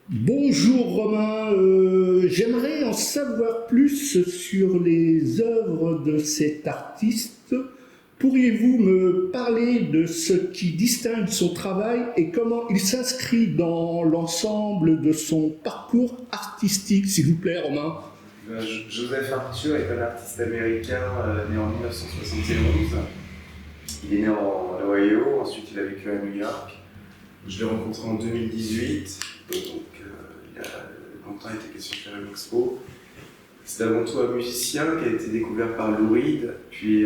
Bonjour Romain, j'aimerais en savoir plus sur les œuvres de cet artiste. Pourriez-vous me parler de ce qui distingue son travail et comment il s'inscrit dans l'ensemble de son parcours artistique, s'il vous plaît Romain? Joseph Arthur est un artiste américain né en 1971. Il est né en Ohio, ensuite il a vécu à New York. Je l'ai rencontré en 2018, donc il y a longtemps été question de faire une expo. C'est avant tout un musicien qui a été découvert par Lou Reed, puis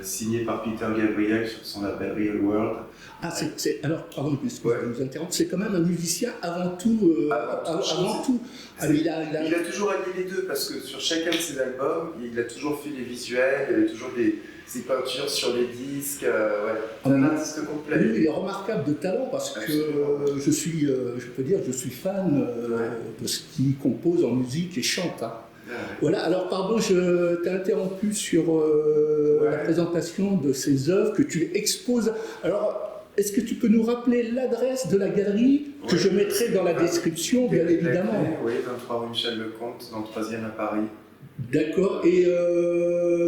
signé par Peter Gabriel sur son label Real World. Ah, alors, pardon, excusez-moi de vous interrompre, c'est quand même un musicien avant tout. Avant tout. Alors, il a toujours allié les deux, parce que sur chacun de ses albums, il a toujours fait les visuels, il y avait toujours ses peintures sur les disques. C'est un artiste complet. Lui, il est remarquable de talent parce que je peux dire, je suis fan de ce qu'il compose en musique et chante. Hein. Voilà, alors pardon, je t'ai interrompu sur la présentation de ces œuvres que tu exposes. Alors, est-ce que tu peux nous rappeler l'adresse de la galerie que je mettrai dans la description, bien évidemment? Oui, 23 rue Michel Lecomte, dans le 3e à Paris. D'accord, et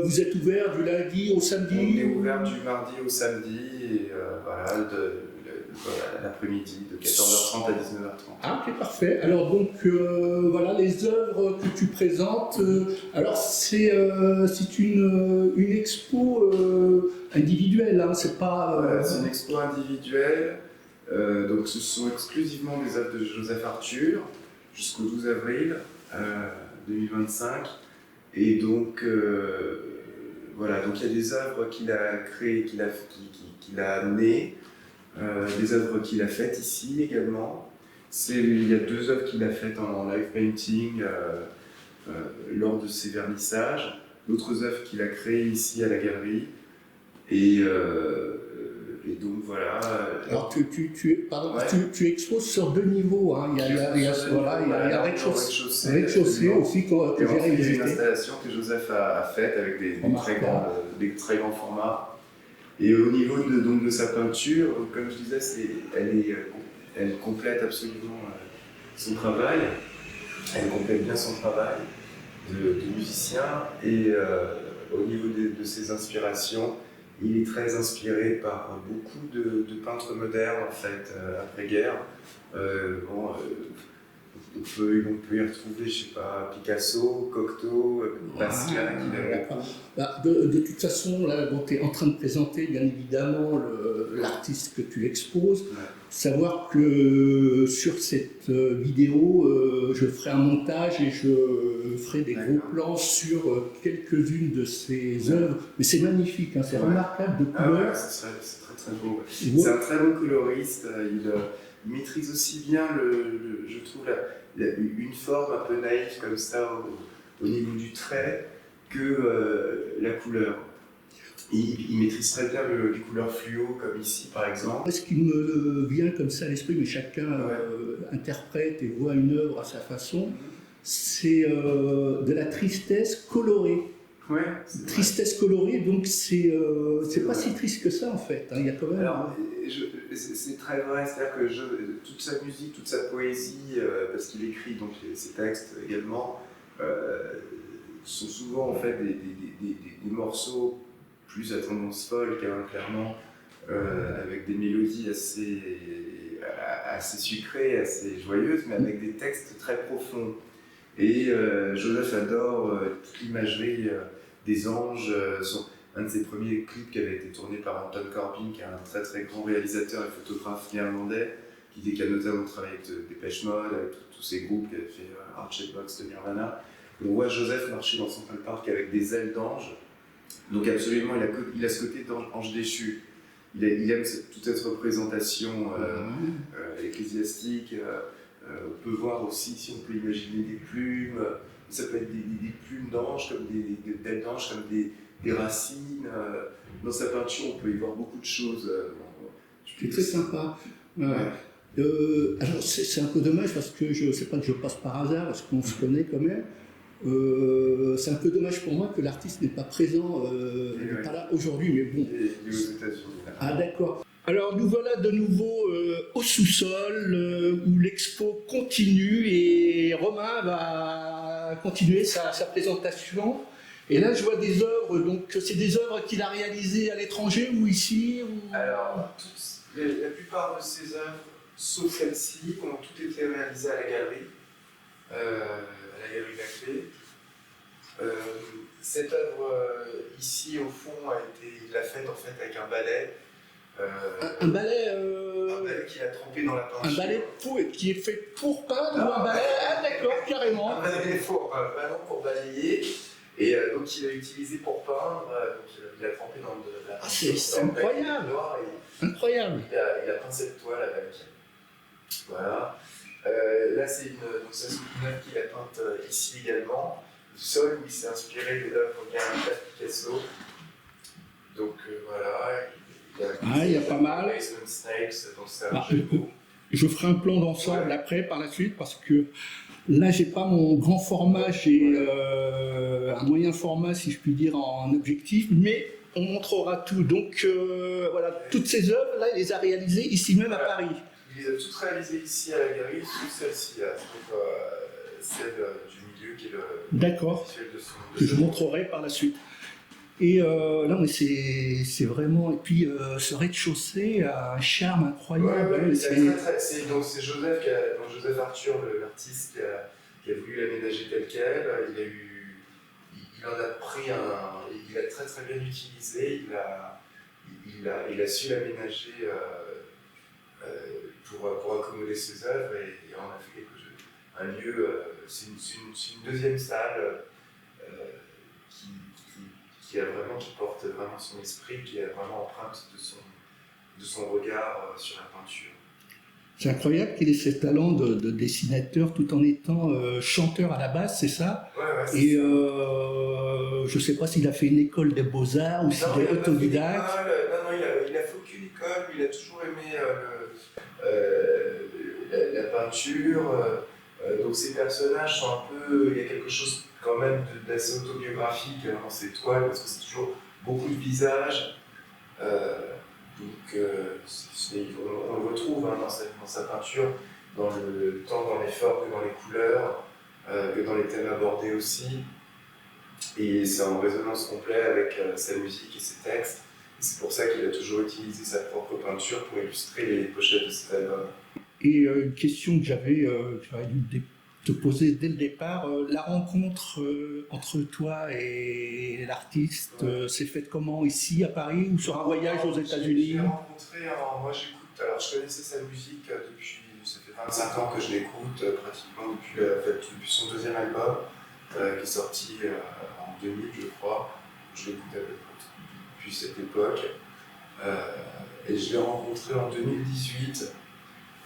vous êtes ouvert du lundi au samedi? On est ouvert du mardi au samedi, et l'après-midi, de 14h30 à 19h30. Ah, ok, parfait. Alors donc, voilà, les œuvres que tu présentes. Alors, c'est une expo individuelle, hein, c'est pas... C'est une expo individuelle, donc ce sont exclusivement des œuvres de Joseph Arthur, jusqu'au 12 avril 2025. Et donc, voilà, donc il y a des œuvres qu'il a créées, qu'il a amenées, des œuvres qu'il a faites ici également. Il y a 2 œuvres qu'il a faites en live painting lors de ses vernissages, d'autres œuvres qu'il a créées ici à la galerie. Et donc voilà. Alors tu exposes sur 2 niveaux. Hein. Il y a rez-de-chaussée aussi que j'ai réalisé. C'est une installation que Joseph a faite avec des très grands formats. Et au niveau de sa peinture, comme je disais, elle complète absolument son travail. Elle complète bien son travail de musicien. Et au niveau de ses inspirations, il est très inspiré par beaucoup de peintres modernes, en fait, après-guerre. On peut y retrouver, je sais pas, Picasso, Cocteau, Pascal, qu'il aime beaucoup. De toute façon, là, tu es en train de présenter, bien évidemment, l'artiste que tu exposes. Ouais. Savoir que sur cette vidéo, je ferai un montage et je ferai des gros plans sur quelques-unes de ses œuvres. Mais c'est magnifique, hein, c'est remarquable de couleurs. C'est très beau. C'est un très bon coloriste. Il maîtrise aussi bien, je trouve, une forme un peu naïve comme ça au niveau du trait que la couleur. Il maîtrise très bien les couleurs fluo, comme ici par exemple. Ce qui me vient comme ça à l'esprit, mais chacun interprète et voit une œuvre à sa façon, c'est de la tristesse colorée. Ouais, tristesse colorée, donc c'est pas si triste que ça en fait. Hein. Il y a quand même. Alors, c'est très vrai, c'est-à-dire que toute sa musique, toute sa poésie, parce qu'il écrit donc ses textes également, sont souvent en fait des morceaux plus à tendance folk, hein, clairement, avec des mélodies assez sucrées, assez joyeuses, mais avec des textes très profonds. Et Joseph adore toute l'imagerie des anges. Un de ses premiers clips qui avait été tourné par Anton Corbijn, qui est un très très grand réalisateur et photographe néerlandais, qui a notamment travaillé avec Depeche Mode, avec tous ces groupes, qui avait fait Arched Box de Nirvana. On voit Joseph marcher dans Central Park avec des ailes d'ange. Donc absolument, il a ce côté d'ange déchu. Il aime toute cette représentation ecclésiastique. On peut voir aussi, si on peut imaginer des plumes, ça peut être des plumes d'ange, comme des ailes d'ange, comme des racines. Dans sa peinture, on peut y voir beaucoup de choses. C'est très sympa. Alors c'est un peu dommage parce que c'est pas que je passe par hasard, parce qu'on se connaît quand même. C'est un peu dommage pour moi que l'artiste n'est pas présent, n'est pas là aujourd'hui, mais bon. Il est aux États-Unis. Ah d'accord. Alors nous voilà de nouveau au sous-sol où l'expo continue et Romain va continuer sa présentation. Et là je vois des œuvres, donc c'est des œuvres qu'il a réalisées à l'étranger ou ici ou... Alors, la plupart de ces œuvres, sauf celle-ci, ont toutes été réalisées à la galerie Laclais. Cette œuvre ici, au fond, il l'a faite en fait avec un balai. Un balai qu'il a trempé dans la peinture. Un balai qui est fait pour peindre ou un balai... Ah d'accord, carrément. Un balai pour balayer. Et donc il a utilisé pour peindre, donc il a trempé dans de la peinture. C'est incroyable. Incroyable. Il a peint cette toile avec. Voilà. Là c'est une œuvre qu'il a peinte ici également. Du sol où il s'est inspiré de l'œuvre de Picasso. Donc voilà. Il y a pas mal. Je ferai un plan d'ensemble après, par la suite, parce que là, j'ai pas mon grand format, j'ai un moyen format, si je puis dire, en objectif, mais on montrera tout. Donc voilà, toutes ces œuvres, là, il les a réalisées ici même à Paris. Il les a toutes réalisées ici à la galerie, sauf celle-ci, celle du milieu qui est le. D'accord. Que je montrerai par la suite. Et non, mais c'est vraiment. Et puis ce rez-de-chaussée a un charme incroyable. C'est Joseph Arthur, l'artiste, qui a voulu l'aménager tel quel. Il en a pris il a très très bien utilisé. Il a su l'aménager pour accommoder ses œuvres et on a fait un lieu. C'est une deuxième salle. Qui porte vraiment son esprit, qui est vraiment empreinte de son regard sur la peinture. C'est incroyable qu'il ait ce talent de dessinateur tout en étant chanteur à la base, c'est ça? Ouais, et je ne sais pas s'il a fait une école des beaux-arts ou s'il est autodidacte. Non, il a fait aucune école, il a toujours aimé la peinture. Donc ces personnages sont un peu, il y a quelque chose quand même d'assez autobiographique dans ces toiles, parce que c'est toujours beaucoup de visages. On le retrouve dans sa peinture, tant dans l'effort que dans les couleurs, que dans les thèmes abordés aussi. Et c'est en résonance complète avec sa musique et ses textes. Et c'est pour ça qu'il a toujours utilisé sa propre peinture pour illustrer les pochettes de cet album. Et une question que j'aurais dû te poser dès le départ, la rencontre entre toi et l'artiste s'est faite comment, ici à Paris ou sur un voyage aux États-Unis? Je l'ai rencontré, moi j'écoute, alors je connaissais sa musique depuis, ça fait 25 ans que je l'écoute, pratiquement depuis son deuxième album, qui est sorti en 2000 je crois, je l'écoute depuis cette époque, et je l'ai rencontré en 2018.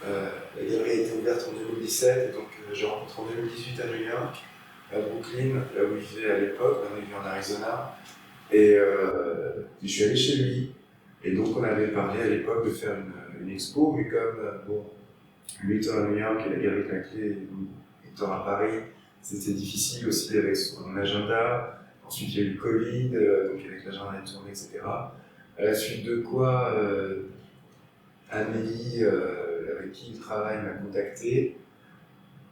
La galerie a été ouverte en 2017 et donc j'ai rencontré en 2018 à New York, à Brooklyn, là où il vivait à l'époque, maintenant il vit en Arizona. Et je suis allé chez lui. Et donc on avait parlé à l'époque de faire une expo, mais comme lui étant à New York et la galerie Laclais étant à Paris, c'était difficile aussi avec son agenda. Ensuite il y a eu le Covid, donc avec l'agenda de tournée, etc. À la suite de quoi Amélie, avec qui il travaille, m'a contacté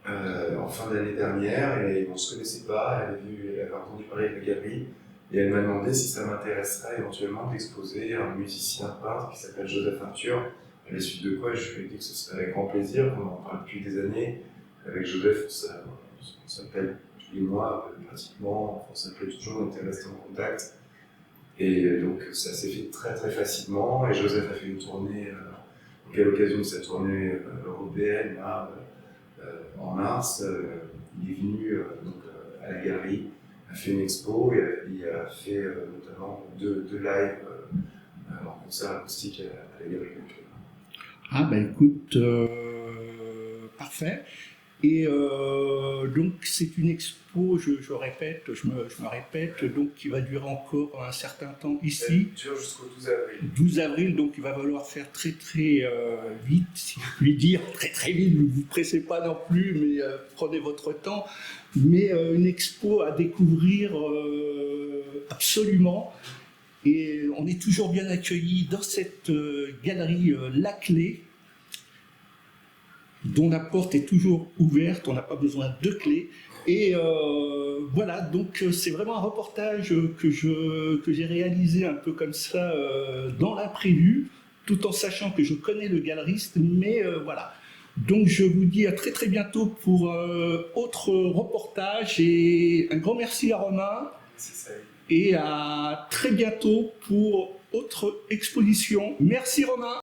en fin d'année dernière et on ne se connaissait pas, elle avait entendu parler de la galerie et elle m'a demandé si ça m'intéresserait éventuellement d'exposer un musicien peintre qui s'appelle Joseph Arthur. À la suite de quoi je lui ai dit que ce serait avec grand plaisir, qu'on en parle depuis des années. Avec Joseph, on s'appelle tous les mois pratiquement, on s'appelait toujours, on était restés en contact. Et donc ça s'est fait très très facilement et Joseph a fait une tournée. À l'occasion de sa tournée européenne, là, en mars, il est venu à la galerie, a fait une expo et il a fait notamment deux lives en concert acoustique à la galerie. Ah ben écoute, parfait. Et donc c'est une expo, je me répète, donc qui va durer encore un certain temps ici. Elle dure jusqu'au 12 avril. 12 avril, donc il va falloir faire très très vite, si je puis dire, très très vite, ne vous pressez pas non plus, mais prenez votre temps. Mais une expo à découvrir absolument. Et on est toujours bien accueillis dans cette galerie La Clé, dont la porte est toujours ouverte, on n'a pas besoin de clé. Et voilà, donc c'est vraiment un reportage que j'ai réalisé un peu comme ça dans l'imprévu, tout en sachant que je connais le galeriste, mais voilà. Donc je vous dis à très très bientôt pour autre reportage et un grand merci à Romain. Et à très bientôt pour autre exposition. Merci Romain.